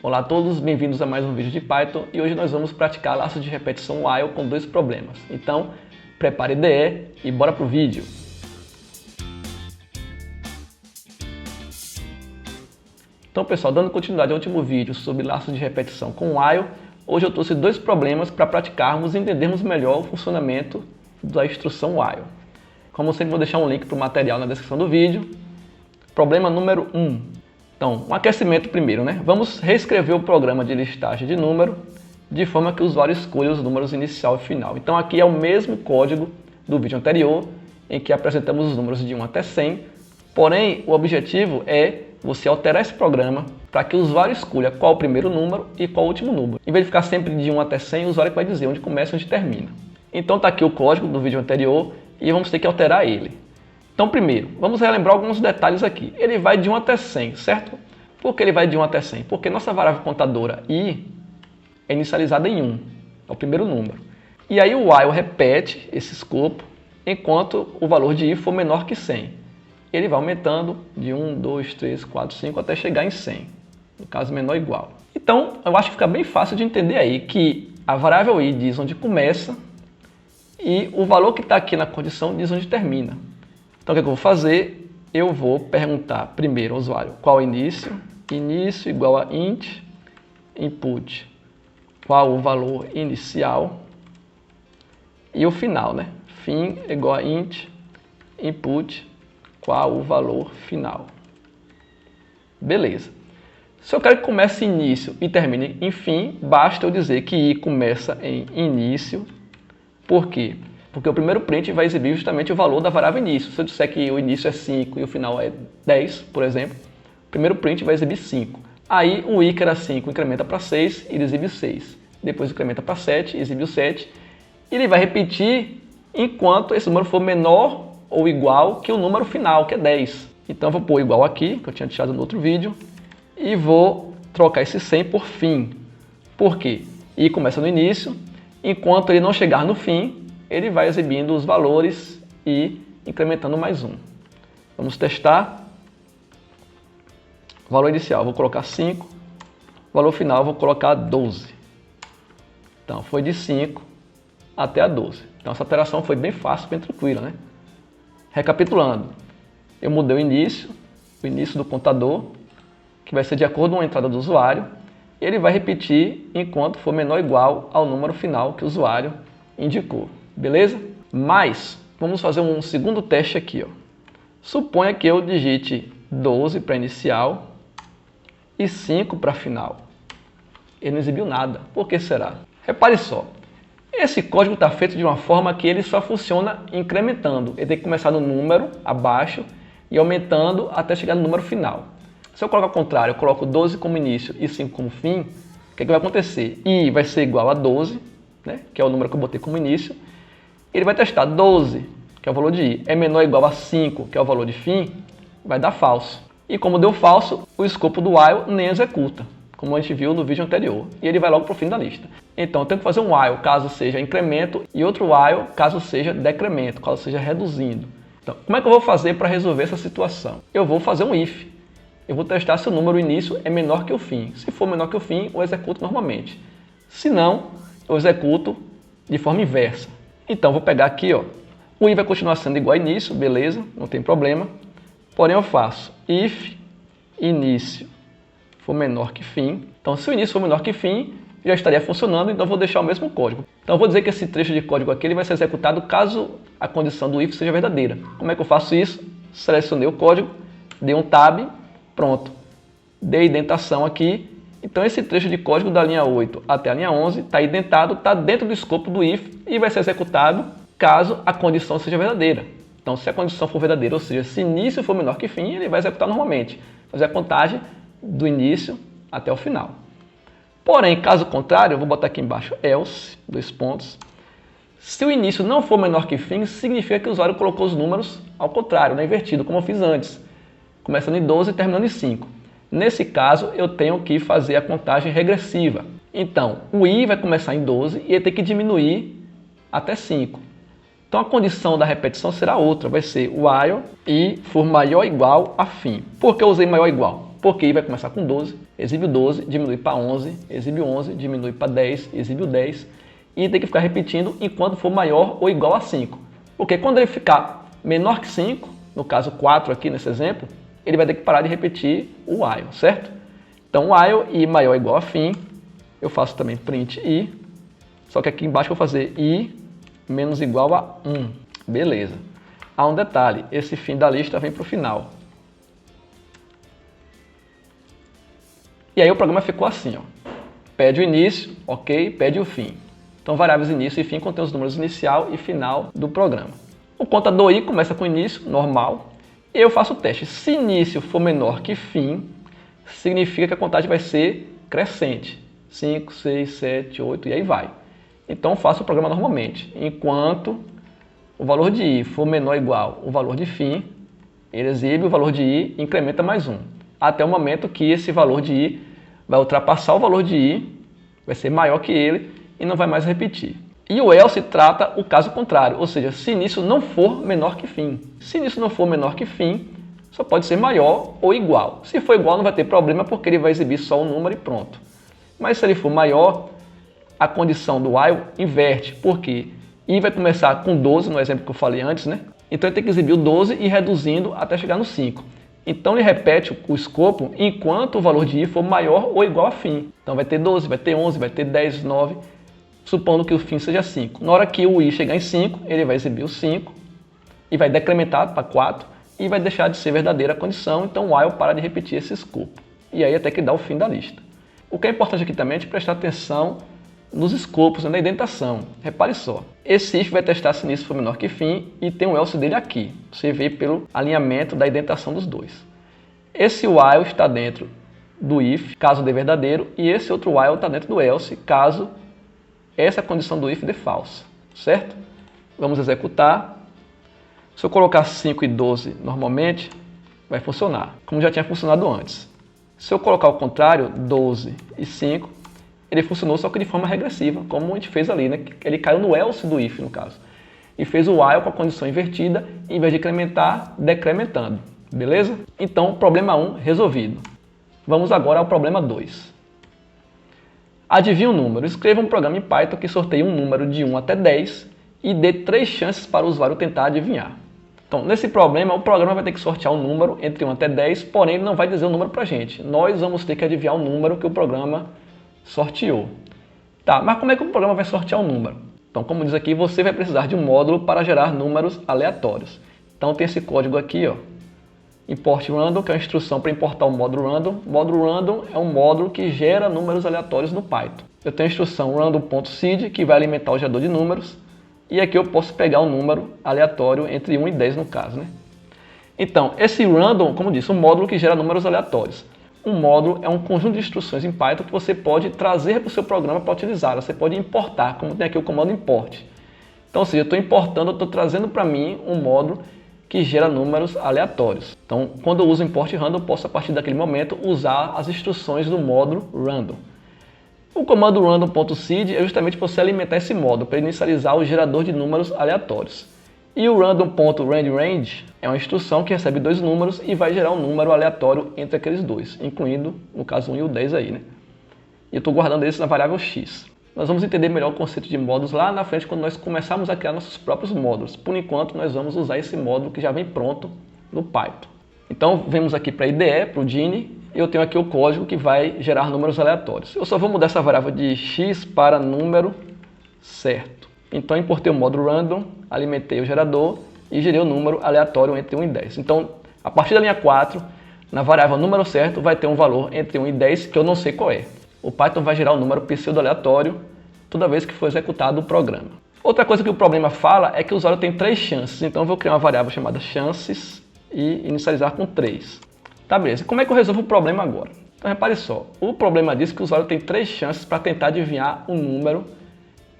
Olá a todos, bem-vindos a mais um vídeo de Python e hoje nós vamos praticar laços de repetição while com dois problemas. Então, prepare IDE e bora pro vídeo. Então pessoal, dando continuidade ao último vídeo sobre laços de repetição com while, hoje eu trouxe dois problemas para praticarmos e entendermos melhor o funcionamento da instrução while. Como sempre, vou deixar um link para o material na descrição do vídeo. Problema número 1. Então, um aquecimento primeiro, né? Vamos reescrever o programa de listagem de número de forma que o usuário escolha os números inicial e final. Então aqui é o mesmo código do vídeo anterior, em que apresentamos os números de 1 até 100, porém o objetivo é você alterar esse programa para que o usuário escolha qual o primeiro número e qual o último número. Em vez de ficar sempre de 1 até 100, o usuário vai dizer onde começa e onde termina. Então está aqui o código do vídeo anterior e vamos ter que alterar ele. Então primeiro, vamos relembrar alguns detalhes aqui. Ele vai de 1 até 100, certo? Por que ele vai de 1 até 100? Porque nossa variável contadora i é inicializada em 1, é o primeiro número. E aí o while repete esse escopo enquanto o valor de i for menor que 100. Ele vai aumentando de 1, 2, 3, 4, 5 até chegar em 100, no caso menor ou igual. Então eu acho que fica bem fácil de entender aí que a variável i diz onde começa e o valor que está aqui na condição diz onde termina. Então o que eu vou fazer? Eu vou perguntar primeiro ao usuário qual o início, início igual a int, input, qual o valor inicial, e o final, né? Fim igual a int, input, qual o valor final. Beleza. Se eu quero que comece em início e termine em fim, basta eu dizer que i começa em início. Por quê? Porque o primeiro print vai exibir justamente o valor da variável início. Se eu disser que o início é 5 e o final é 10, por exemplo, o primeiro print vai exibir 5. Aí o i, que era 5, incrementa para 6 e ele exibe 6. Depois incrementa para 7 e exibe o 7. E ele vai repetir enquanto esse número for menor ou igual que o número final, que é 10. Então eu vou pôr igual aqui, que eu tinha deixado no outro vídeo, e vou trocar esse 100 por fim. Por quê? I começa no início, enquanto ele não chegar no fim, ele vai exibindo os valores e incrementando mais um. Vamos testar. Valor inicial, vou colocar 5. Valor final, vou colocar 12. Então, foi de 5 até a 12. Então, essa alteração foi bem fácil, bem tranquila, né? Recapitulando, eu mudei o início do contador, que vai ser de acordo com a entrada do usuário, e ele vai repetir enquanto for menor ou igual ao número final que o usuário indicou. Beleza? Mas, vamos fazer um segundo teste aqui. Ó. Suponha que eu digite 12 para inicial e 5 para final. Ele não exibiu nada. Por que será? Repare só. Esse código está feito de uma forma que ele só funciona incrementando. Ele tem que começar no número abaixo e aumentando até chegar no número final. Se eu colocar ao contrário, eu coloco 12 como início e 5 como fim, o que vai acontecer? I vai ser igual a 12, né, que é o número que eu botei como início. Ele vai testar 12, que é o valor de i, é menor ou igual a 5, que é o valor de fim, vai dar falso. E como deu falso, o escopo do while nem executa, como a gente viu no vídeo anterior, e ele vai logo para o fim da lista. Então eu tenho que fazer um while caso seja incremento e outro while caso seja decremento, caso seja reduzindo. Então, como é que eu vou fazer para resolver essa situação? Eu vou fazer um if. Eu vou testar se o número início é menor que o fim. Se for menor que o fim, eu executo normalmente. Se não, eu executo de forma inversa. Então, vou pegar aqui, ó, o i vai continuar sendo igual a início, beleza, não tem problema. Porém, eu faço if início for menor que fim. Então, se o início for menor que fim, já estaria funcionando, então eu vou deixar o mesmo código. Então, eu vou dizer que esse trecho de código aqui ele vai ser executado caso a condição do if seja verdadeira. Como é que eu faço isso? Selecionei o código, dei um tab, pronto. Dei indentação aqui. Então esse trecho de código da linha 8 até a linha 11 está indentado, está dentro do escopo do if e vai ser executado caso a condição seja verdadeira. Então se a condição for verdadeira, ou seja, se início for menor que fim, ele vai executar normalmente. Fazer a contagem do início até o final. Porém, caso contrário, eu vou botar aqui embaixo else, dois pontos. Se o início não for menor que fim, significa que o usuário colocou os números ao contrário, invertido, como eu fiz antes. Começando em 12 e terminando em 5. Nesse caso, eu tenho que fazer a contagem regressiva. Então, o i vai começar em 12 e ele tem que diminuir até 5. Então, a condição da repetição será outra. Vai ser while i for maior ou igual a fim. Por que eu usei maior ou igual? porque i vai começar com 12, exibe o 12, diminui para 11, exibe o 11, diminui para 10, exibe o 10, e tem que ficar repetindo enquanto for maior ou igual a 5. Porque quando ele ficar menor que 5, no caso 4 aqui nesse exemplo, ele vai ter que parar de repetir o while, certo? Então, while i maior ou igual a fim, eu faço também print i, só que aqui embaixo eu vou fazer i menos igual a 1. Beleza. Há um detalhe, esse fim da lista vem para o final. E aí o programa ficou assim, ó. Pede o início, ok, pede o fim. Então, variáveis início e fim contém os números inicial e final do programa. O contador i começa com início, normal. E eu faço o teste. Se início for menor que fim, significa que a contagem vai ser crescente. 5, 6, 7, 8 e aí vai. Então, eu faço o programa normalmente. Enquanto o valor de i for menor ou igual ao valor de fim, ele exibe o valor de i e incrementa mais 1. Até o momento que esse valor de i vai ultrapassar o valor de i, vai ser maior que ele e não vai mais repetir. E o else trata o caso contrário, ou seja, se início não for menor que fim. Se início não for menor que fim, só pode ser maior ou igual. Se for igual, não vai ter problema porque ele vai exibir só o número e pronto. Mas se ele for maior, a condição do while inverte, porque i vai começar com 12, no exemplo que eu falei antes, né? Então ele tem que exibir o 12 e ir reduzindo até chegar no 5. Então ele repete o escopo enquanto o valor de i for maior ou igual a fim. Então vai ter 12, vai ter 11, vai ter 10, 9, supondo que o fim seja 5. Na hora que o i chegar em 5, ele vai exibir o 5 e vai decrementar para 4 e vai deixar de ser verdadeira a condição, então o while para de repetir esse escopo. E aí até que dá o fim da lista. O que é importante aqui também é de prestar atenção nos escopos, na indentação. Repare só, esse if vai testar se início for menor que fim e tem um else dele aqui. Você vê pelo alinhamento da indentação dos dois. Esse while está dentro do if, caso dê verdadeiro, e esse outro while está dentro do else, caso essa condição do if dê false, certo? Vamos executar. Se eu colocar 5 e 12 normalmente, vai funcionar, como já tinha funcionado antes. Se eu colocar o contrário, 12 e 5, ele funcionou só que de forma regressiva, como a gente fez ali, né? Ele caiu no else do if, no caso. E fez o while com a condição invertida, em vez de incrementar, decrementando. Beleza? Então, problema 1 resolvido. Vamos agora ao problema 2. Adivinhe um número. Escreva um programa em Python que sorteie um número de 1 até 10 e dê 3 chances para o usuário tentar adivinhar. Então, nesse problema, o programa vai ter que sortear um número entre 1 até 10, porém ele não vai dizer o número para a gente. Nós vamos ter que adivinhar o número que o programa sorteou. Tá, mas como é que o programa vai sortear um número? Então, como diz aqui, você vai precisar de um módulo para gerar números aleatórios. Então, tem esse código aqui, ó, import random, que é uma instrução para importar o módulo random. O módulo random é um módulo que gera números aleatórios no Python. Eu tenho a instrução random.seed, que vai alimentar o gerador de números. E aqui eu posso pegar um número aleatório entre 1 e 10 no caso, né? Então, esse random, como disse, é um módulo que gera números aleatórios. Um módulo é um conjunto de instruções em Python que você pode trazer para o seu programa para utilizar. Você pode importar, como tem aqui o comando import. Então, ou seja, eu estou importando, eu estou trazendo para mim um módulo que gera números aleatórios. Então, quando eu uso import random, eu posso, a partir daquele momento, usar as instruções do módulo random. O comando random.seed é justamente você alimentar esse módulo para inicializar o gerador de números aleatórios. E o random.range é uma instrução que recebe 2 números e vai gerar um número aleatório entre aqueles dois, incluindo, no caso, 1 e o 10 aí, né? E eu estou guardando esses na variável x. Nós vamos entender melhor o conceito de módulos lá na frente quando nós começarmos a criar nossos próprios módulos. Por enquanto, nós vamos usar esse módulo que já vem pronto no Python. Então, vemos aqui para a IDE, para o Gini, e eu tenho aqui o código que vai gerar números aleatórios. Eu só vou mudar essa variável de x para número certo. Então, importei o módulo random, alimentei o gerador e gerei o número aleatório entre 1 e 10. Então, a partir da linha 4, na variável número certo, vai ter um valor entre 1 e 10 que eu não sei qual é. O Python vai gerar um número pseudo-aleatório toda vez que for executado o programa. Outra coisa que o problema fala é que o usuário tem 3 chances. Então, eu vou criar uma variável chamada chances e inicializar com 3. Tá, beleza. Como é que eu resolvo o problema agora? Então, repare só. O problema diz que o usuário tem 3 chances para tentar adivinhar o número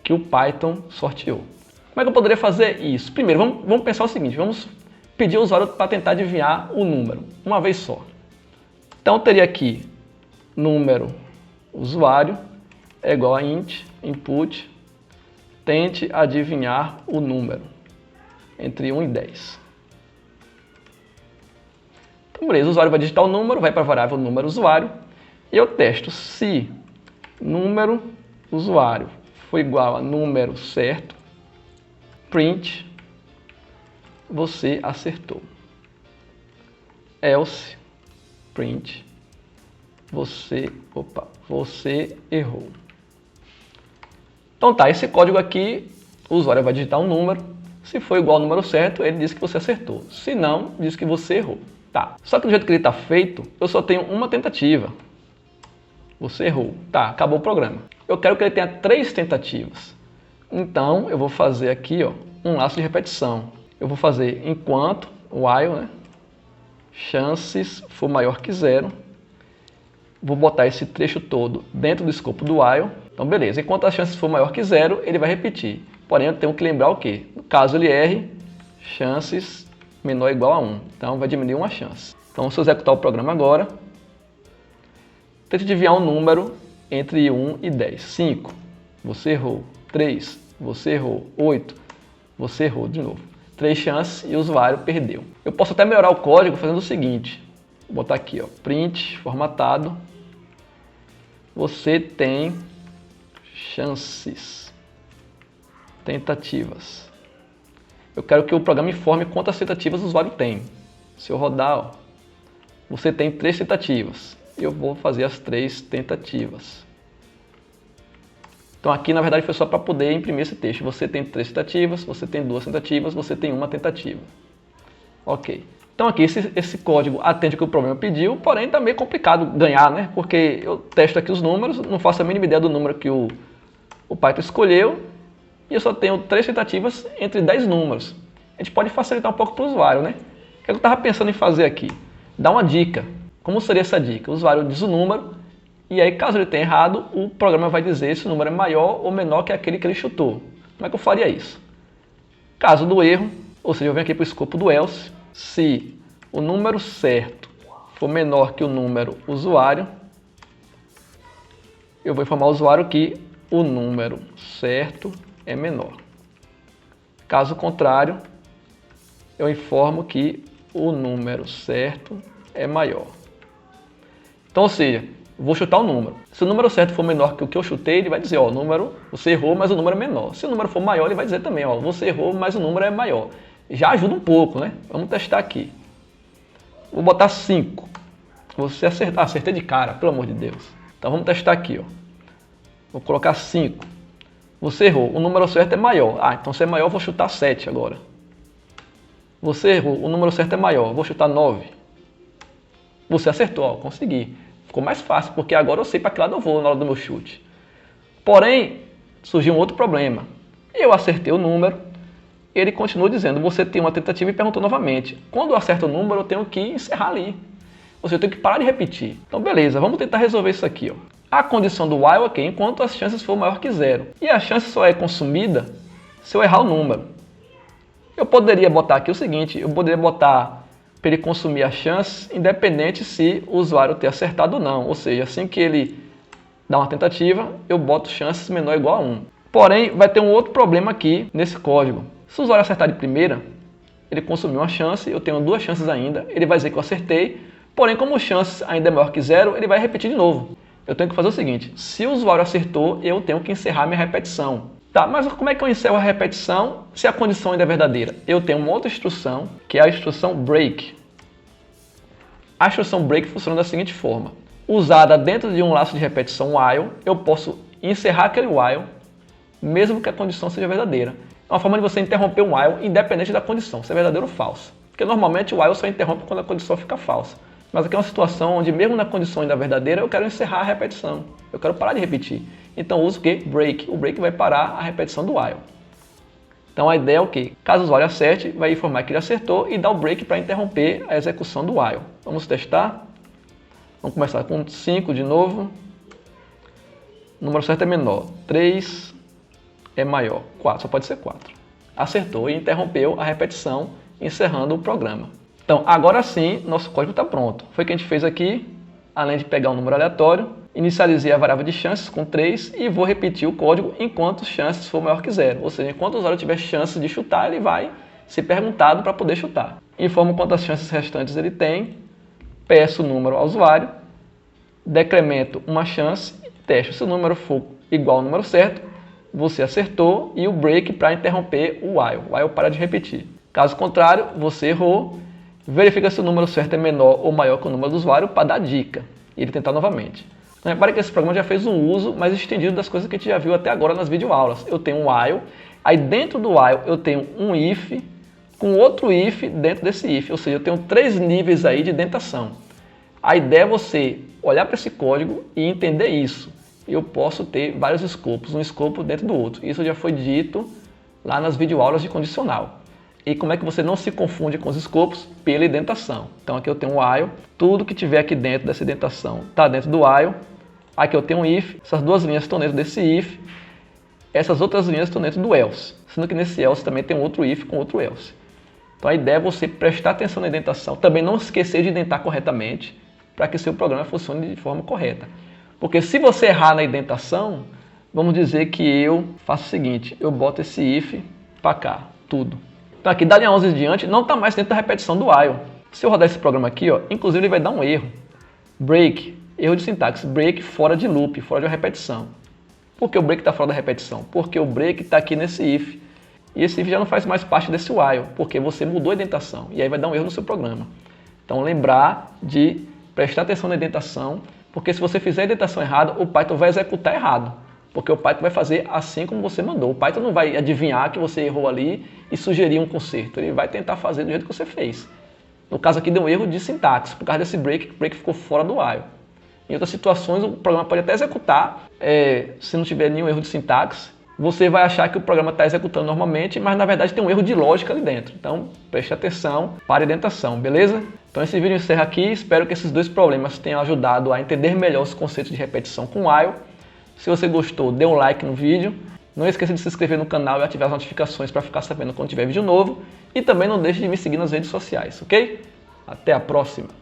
que o Python sorteou. Como é que eu poderia fazer isso? Primeiro, vamos pensar o seguinte. Vamos pedir ao usuário para tentar adivinhar o número, uma vez só. Então, eu teria aqui número usuário é igual a int input, tente adivinhar o número entre 1 e 10. Então, beleza, o usuário vai digitar o número, vai para a variável número usuário, e eu testo se número usuário for igual a número certo, print, você acertou. Else, print, você errou. Então tá, esse código aqui, o usuário vai digitar um número, se for igual ao número certo, ele diz que você acertou. Se não, diz que você errou. Tá, só que do jeito que ele está feito, eu só tenho uma tentativa. Você errou. Tá, acabou o programa. Eu quero que ele tenha 3 tentativas. Então, eu vou fazer aqui, ó, um laço de repetição. Eu vou fazer enquanto, while, né? Chances for maior que 0. Vou botar esse trecho todo dentro do escopo do while. Então, beleza. Enquanto as chances for maior que 0, ele vai repetir. Porém, eu tenho que lembrar o quê? Caso ele erre, chances menor ou igual a 1. Então, vai diminuir uma chance. Então, se eu executar o programa agora, tente adivinhar um número entre 1 e 10. 5, você errou. 3, você errou. 8, você errou de novo. 3 chances e o usuário perdeu. Eu posso até melhorar o código fazendo o seguinte. Vou botar aqui, ó, print, formatado. Você tem chances. Tentativas. Eu quero que o programa informe quantas tentativas o usuário tem. Se eu rodar, ó, você tem 3 tentativas. Eu vou fazer as 3 tentativas. Então aqui na verdade foi só para poder imprimir esse texto. Você tem 3 tentativas, você tem 2 tentativas, você tem 1 tentativa. Ok. Então aqui esse código atende o que o problema pediu, porém está meio complicado ganhar, né? Porque eu testo aqui os números, não faço a mínima ideia do número que o Python escolheu, e eu só tenho 3 tentativas entre 10 números. A gente pode facilitar um pouco para o usuário, né? O que eu estava pensando em fazer aqui? Dar uma dica. Como seria essa dica? O usuário diz o número, e aí caso ele tenha errado, o programa vai dizer se o número é maior ou menor que aquele que ele chutou. Como é que eu faria isso? Caso do erro, ou seja, eu venho aqui para o escopo do else, se o número certo for menor que o número usuário, eu vou informar o usuário que o número certo é menor. Caso contrário, eu informo que o número certo é maior. Então, ou seja, vou chutar o número. Se o número certo for menor que o que eu chutei, ele vai dizer, ó, o número, você errou, mas o número é menor. Se o número for maior, ele vai dizer também, ó, você errou, mas o número é maior. Já ajuda um pouco, né? Vamos testar aqui. Vou botar 5. Você acertar, acertei de cara, pelo amor de Deus. Então vamos testar aqui, ó. Vou colocar 5. Você errou, o número certo é maior. Ah, então se é maior, eu vou chutar 7 agora. Você errou, o número certo é maior, eu vou chutar 9. Você acertou, ó, consegui. Ficou mais fácil, porque agora eu sei para que lado eu vou na hora do meu chute. Porém, surgiu um outro problema. Eu acertei o número, ele continua dizendo, você tem uma tentativa e perguntou novamente. Quando eu acerto o número, eu tenho que encerrar ali. Ou seja, eu tenho que parar de repetir. Então, beleza, vamos tentar resolver isso aqui, ó. A condição do while é enquanto as chances for maior que 0. E a chance só é consumida se eu errar o número. Eu poderia botar aqui o seguinte, eu poderia botar para ele consumir a chance, independente se o usuário ter acertado ou não. Ou seja, assim que ele dá uma tentativa, eu boto chances menor ou igual a 1. Porém, vai ter um outro problema aqui nesse código. Se o usuário acertar de primeira, ele consumiu uma chance, eu tenho 2 chances ainda, ele vai dizer que eu acertei, porém, como chances ainda é maior que 0, ele vai repetir de novo. Eu tenho que fazer o seguinte, se o usuário acertou, eu tenho que encerrar minha repetição. Tá, mas como é que eu encerro a repetição se a condição ainda é verdadeira? Eu tenho uma outra instrução, que é a instrução break. A instrução break funciona da seguinte forma. Usada dentro de um laço de repetição while, eu posso encerrar aquele while, mesmo que a condição seja verdadeira. É uma forma de você interromper um while independente da condição, se é verdadeiro ou falso. Porque normalmente o while só interrompe quando a condição fica falsa. Mas aqui é uma situação onde mesmo na condição ainda verdadeira, eu quero encerrar a repetição. Eu quero parar de repetir. Então eu uso o quê? Break. O break vai parar a repetição do while. Então a ideia é o quê? Caso o usuário acerte, vai informar que ele acertou e dá o break para interromper a execução do while. Vamos testar. Vamos começar com 5 de novo. O número certo é menor. 3 é maior. 4, só pode ser 4. Acertou e interrompeu a repetição, encerrando o programa. Então, agora sim, nosso código está pronto. Foi o que a gente fez aqui, além de pegar um número aleatório, inicializei a variável de chances com 3 e vou repetir o código enquanto chances for maior que 0. Ou seja, enquanto o usuário tiver chances de chutar, ele vai ser perguntado para poder chutar. Informo quantas chances restantes ele tem peço o número ao usuário, decremento uma chance e testo. Se o número for igual ao número certo, você acertou, e o break para interromper o while. O while para de repetir. Caso contrário, você errou, verifica se o número certo é menor ou maior que o número do usuário para dar dica e ele tentar novamente. Repare que esse programa já fez um uso mais estendido das coisas que a gente já viu até agora nas videoaulas. Eu tenho um while, aí dentro do while eu tenho um if com outro if dentro desse if, ou seja, eu tenho 3 níveis aí de dentação. A ideia é você olhar para esse código e entender isso. Eu posso ter vários escopos, um escopo dentro do outro. Isso já foi dito lá nas videoaulas de condicional. E como é que você não se confunde com os escopos? Pela indentação. Então aqui eu tenho um while, tudo que tiver aqui dentro dessa indentação está dentro do while. Aqui eu tenho um if, essas duas linhas estão dentro desse if, essas outras linhas estão dentro do else. Sendo que nesse else também tem um outro if com outro else. Então a ideia é você prestar atenção na indentação, também não esquecer de indentar corretamente, para que seu programa funcione de forma correta. Porque se você errar na indentação, vamos dizer que eu faço o seguinte, eu boto esse if para cá, tudo. Então aqui, da linha 11 em diante, não está mais dentro da repetição do while. Se eu rodar esse programa aqui, ó, inclusive ele vai dar um erro. Break, erro de sintaxe, break fora de loop, fora de uma repetição. Por que o break está fora da repetição? Porque o break está aqui nesse if. E esse if já não faz mais parte desse while, porque você mudou a indentação. E aí vai dar um erro no seu programa. Então lembrar de prestar atenção na indentação, porque se você fizer a indentação errada, o Python vai executar errado. Porque o Python vai fazer assim como você mandou. O Python não vai adivinhar que você errou ali e sugerir um conserto. Ele vai tentar fazer do jeito que você fez. No caso aqui deu um erro de sintaxe, por causa desse break, o break ficou fora do while. Em outras situações o programa pode até executar, se não tiver nenhum erro de sintaxe. Você vai achar que o programa está executando normalmente, mas na verdade tem um erro de lógica ali dentro. Então preste atenção para a indentação, beleza? Então esse vídeo encerra aqui, espero que esses dois problemas tenham ajudado a entender melhor os conceitos de repetição com while. Se você gostou, dê um like no vídeo. Não esqueça de se inscrever no canal e ativar as notificações para ficar sabendo quando tiver vídeo novo. E também não deixe de me seguir nas redes sociais, ok? Até a próxima!